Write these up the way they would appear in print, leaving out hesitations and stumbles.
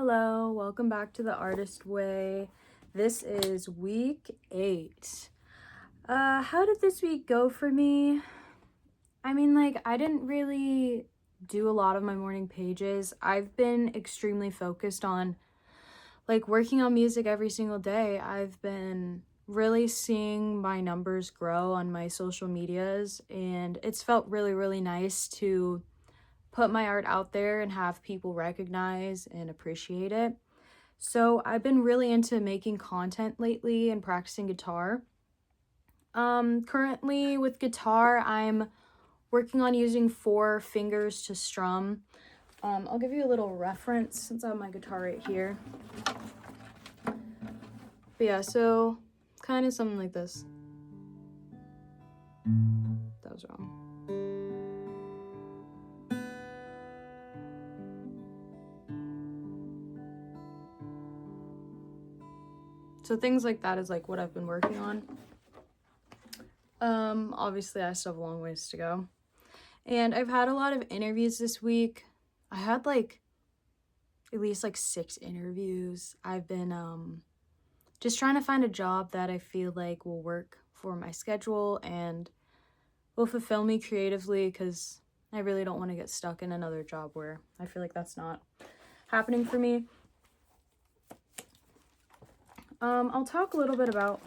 Hello, welcome back to The Artist Way. This is week 8. How did this week go for me? I didn't really do a lot of my morning pages. I've been extremely focused on working on music every single day. I've been really seeing my numbers grow on my social medias, and it's felt really, really nice to put my art out there and have people recognize and appreciate it. So I've been really into making content lately and practicing guitar. Currently with guitar, I'm working on using 4 fingers to strum. I'll give you a little reference since I have my guitar right here. But yeah, so kind of something like this. That was wrong. So things like that is what I've been working on. Obviously I still have a long ways to go. And I've had a lot of interviews this week. I had at least 6 interviews. I've been just trying to find a job that I feel like will work for my schedule and will fulfill me creatively, because I really don't want to get stuck in another job where I feel like that's not happening for me. I'll talk a little bit about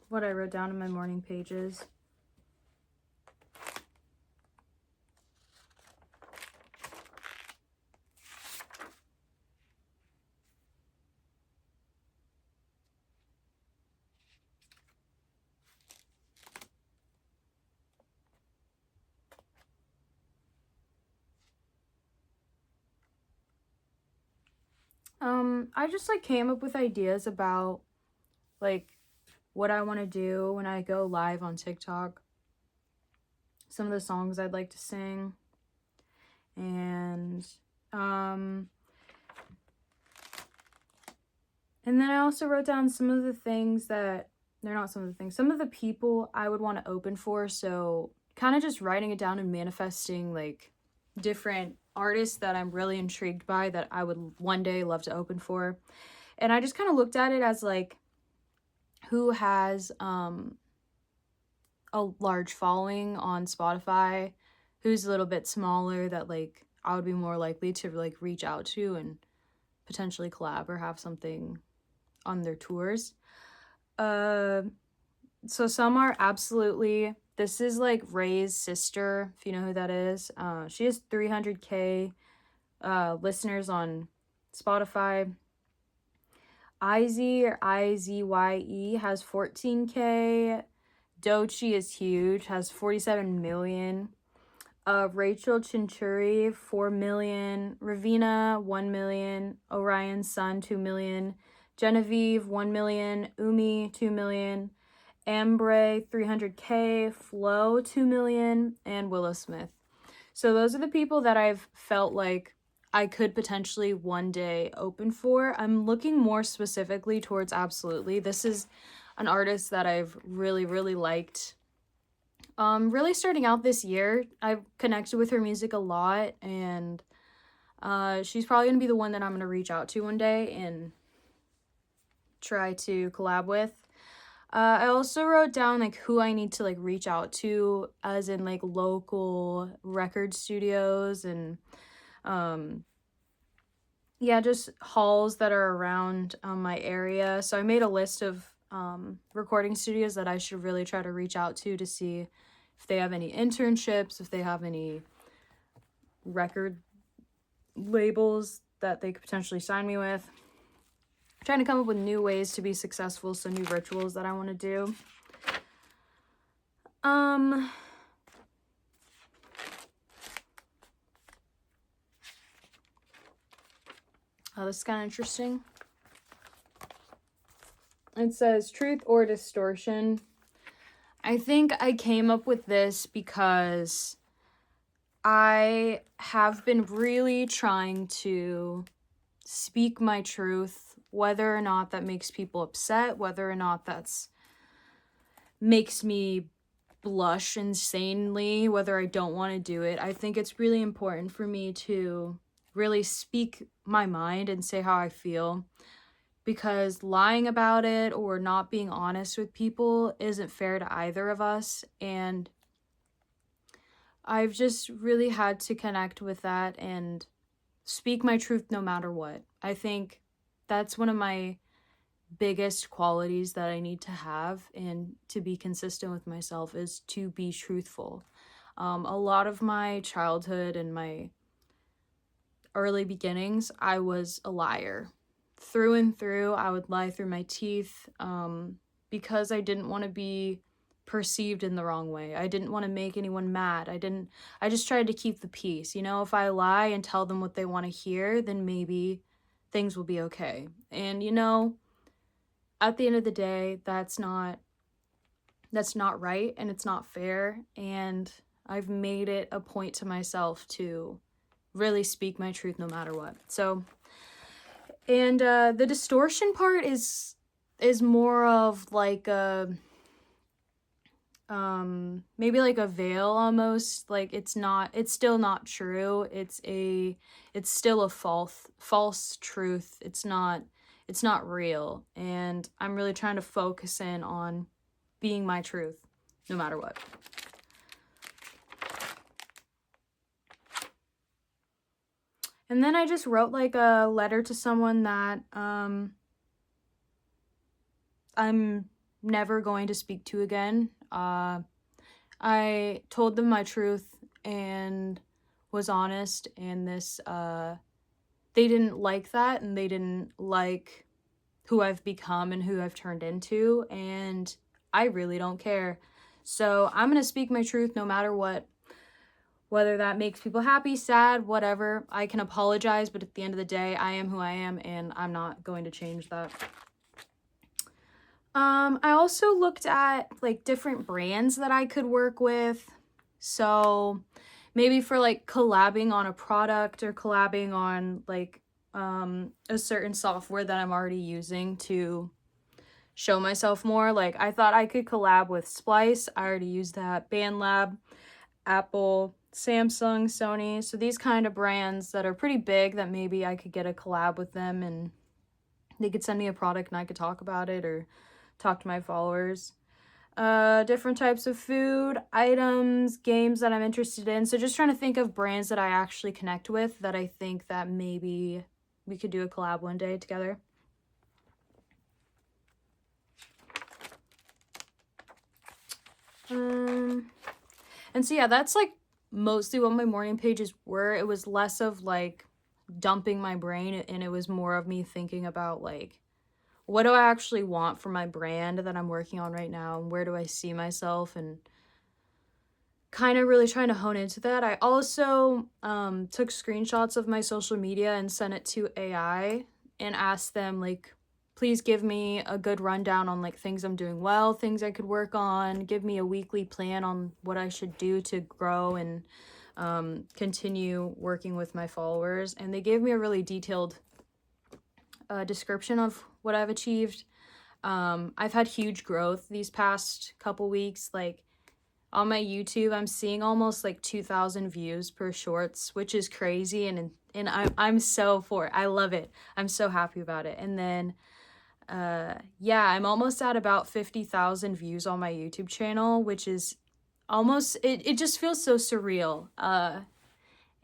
what I wrote down in my morning pages. I just came up with ideas about what I want to do when I go live on TikTok. Some of the songs I'd like to sing. And then I also wrote down some of the things that, some of the people I would want to open for. So kind of just writing it down and manifesting different artists that I'm really intrigued by that I would one day love to open for. And I just kind of looked at it as who has a large following on Spotify, who's a little bit smaller that I would be more likely to reach out to and potentially collab or have something on their tours. So some are absolutely, this is Ray's sister, if you know who that is. She has 300k listeners on Spotify. Izzy, or Izye, has 14k. Doechii is huge, has 47 million. Rachel Chinchuri, 4 million. Raveena, 1 million. Orion Sun, 2 million. Genevieve, 1 million. Umi, 2 million. Ambre, 300k. Flo, 2 million. And Willow Smith. So those are the people that I've felt like I could potentially one day open for. I'm looking more specifically towards Absolutely. This is an artist that I've really, really liked. Really starting out this year. I've connected with her music a lot, and she's probably gonna be the one that I'm gonna reach out to one day and try to collab with. I also wrote down who I need to reach out to, as in local record studios and just halls that are around my area. So I made a list of recording studios that I should really try to reach out to see if they have any internships, if they have any record labels that they could potentially sign me with. I'm trying to come up with new ways to be successful, so new rituals that I want to do. Oh, this is kind of interesting. It says truth or distortion. I think I came up with this because I have been really trying to speak my truth, whether or not that makes people upset, whether or not that's makes me blush insanely, whether I don't want to do it. I think it's really important for me to really speak my mind and say how I feel, because lying about it or not being honest with people isn't fair to either of us. And I've just really had to connect with that and speak my truth no matter what. I think that's one of my biggest qualities that I need to have and to be consistent with myself, is to be truthful. A lot of my childhood and my early beginnings, I was a liar. Through and through, I would lie through my teeth, because I didn't want to be perceived in the wrong way. I didn't want to make anyone mad. I just tried to keep the peace. You know, if I lie and tell them what they want to hear, then maybe things will be okay. And you know, at the end of the day, that's not right, and it's not fair, and I've made it a point to myself to really speak my truth no matter what. So, and the distortion part is more of like a maybe like a veil almost. Like it's still not true. It's still a false truth. It's not real, and I'm really trying to focus in on being my truth no matter what. And then I just wrote like a letter to someone that I'm never going to speak to again. I told them my truth and was honest, and they didn't like that, and they didn't like who I've become and who I've turned into, and I really don't care. So I'm gonna speak my truth no matter what. Whether that makes people happy, sad, whatever. I can apologize, but at the end of the day, I am who I am, and I'm not going to change that. I also looked at like different brands that I could work with. So maybe for like collabing on a product or collabing on like a certain software that I'm already using to show myself more. Like I thought I could collab with Splice. I already use that. BandLab, Apple, Samsung, Sony. So these kind of brands that are pretty big, that maybe I could get a collab with them and they could send me a product and I could talk about it or talk to my followers. Different types of food, items, games that I'm interested in. So just trying to think of brands that I actually connect with, that I think that maybe we could do a collab one day together. And so yeah, that's like mostly what my morning pages were. It was less of like dumping my brain, and it was more of me thinking about like, what do I actually want for my brand that I'm working on right now, and where do I see myself, and kind of really trying to hone into that. I also took screenshots of my social media and sent it to AI and asked them like, please give me a good rundown on like things I'm doing well, things I could work on, give me a weekly plan on what I should do to grow and continue working with my followers. And they gave me a really detailed description of what I've achieved. I've had huge growth these past couple weeks. Like on my YouTube, I'm seeing almost like 2,000 views per shorts, which is crazy, and I'm so for it. I love it. I'm so happy about it. And then yeah, I'm almost at about 50,000 views on my YouTube channel, which is almost, it just feels so surreal.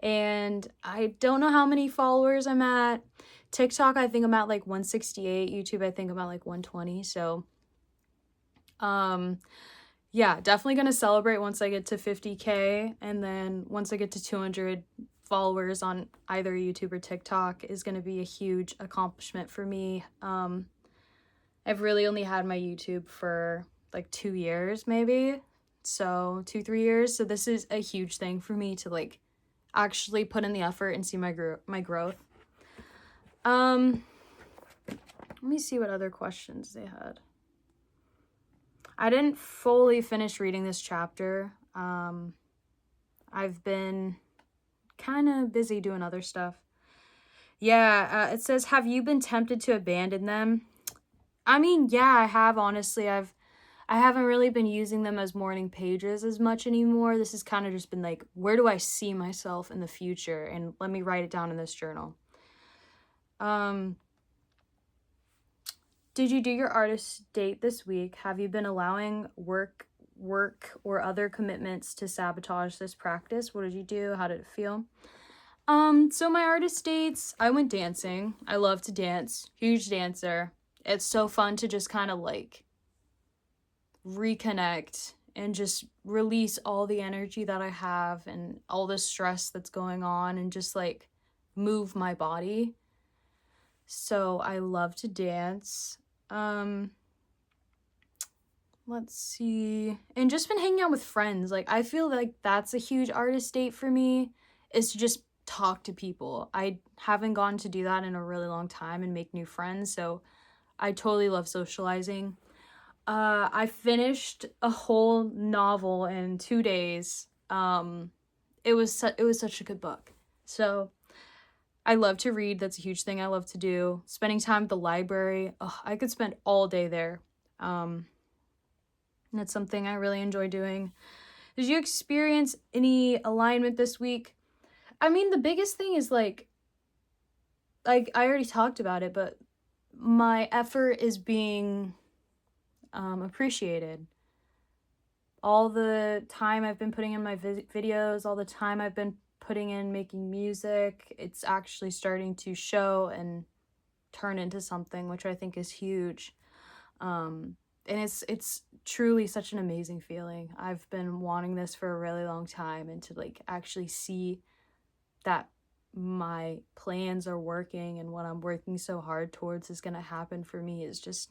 And I don't know how many followers I'm at. TikTok, I think I'm at like 168. YouTube, I think I'm at like 120. So, yeah, definitely gonna celebrate once I get to 50K. And then once I get to 200 followers on either YouTube or TikTok is gonna be a huge accomplishment for me. I've really only had my YouTube for like 2 years, maybe. So 2-3 years. So this is a huge thing for me to like actually put in the effort and see my growth. Let me see what other questions they had. I didn't fully finish reading this chapter. I've been kind of busy doing other stuff. Yeah, it says, have you been tempted to abandon them? I mean, yeah, I have, honestly. I've I haven't really been using them as morning pages as much anymore. This has kind of just been like, where do I see myself in the future? And let me write it down in this journal. Did you do your artist date this week? Have you been allowing work or other commitments to sabotage this practice? What did you do? How did it feel? So my artist dates, I went dancing. I love to dance. Huge dancer. It's so fun to just kind of like reconnect and just release all the energy that I have and all the stress that's going on and just like move my body. So I love to dance. Let's see. And just been hanging out with friends. Like, I feel like that's a huge artist date for me, is to just talk to people. I haven't gotten to do that in a really long time and make new friends, so I totally love socializing. I finished a whole novel in 2 days. It was such a good book. So I love to read. That's a huge thing I love to do. Spending time at the library. Oh, I could spend all day there. And that's something I really enjoy doing. Did you experience any alignment this week? I mean, the biggest thing is like I already talked about it, but my effort is being appreciated. All the time I've been putting in my videos, all the time I've been putting in making music, it's actually starting to show and turn into something, which I think is huge. And it's truly such an amazing feeling. I've been wanting this for a really long time, and to like actually see that my plans are working and what I'm working so hard towards is going to happen for me is just,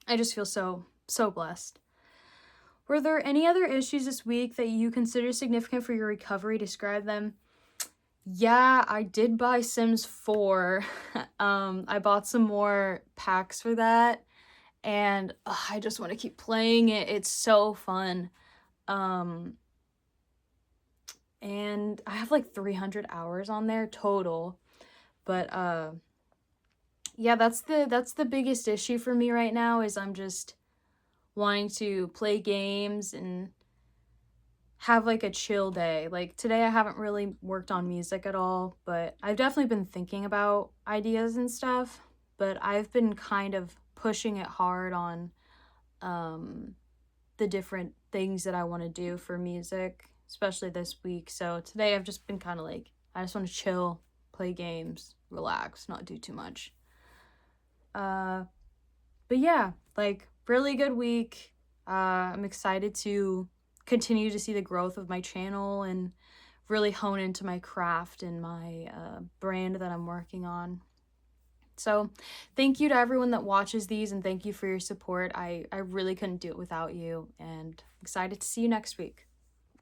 I just feel so blessed. Were there any other issues this week that you consider significant for your recovery? Describe them. Yeah, I did buy Sims 4. I bought some more packs for that, and I just want to keep playing it. It's so fun. And I have like 300 hours on there total. But yeah, that's the biggest issue for me right now, is I'm just wanting to play games and have like a chill day. Like today I haven't really worked on music at all, but I've definitely been thinking about ideas and stuff, but I've been kind of pushing it hard on the different things that I want to do for music, especially this week. So today I've just been kind of like, I just want to chill, play games, relax, not do too much. But yeah, like really good week. I'm excited to continue to see the growth of my channel and really hone into my craft and my brand that I'm working on. So thank you to everyone that watches these, and thank you for your support. I really couldn't do it without you, and excited to see you next week.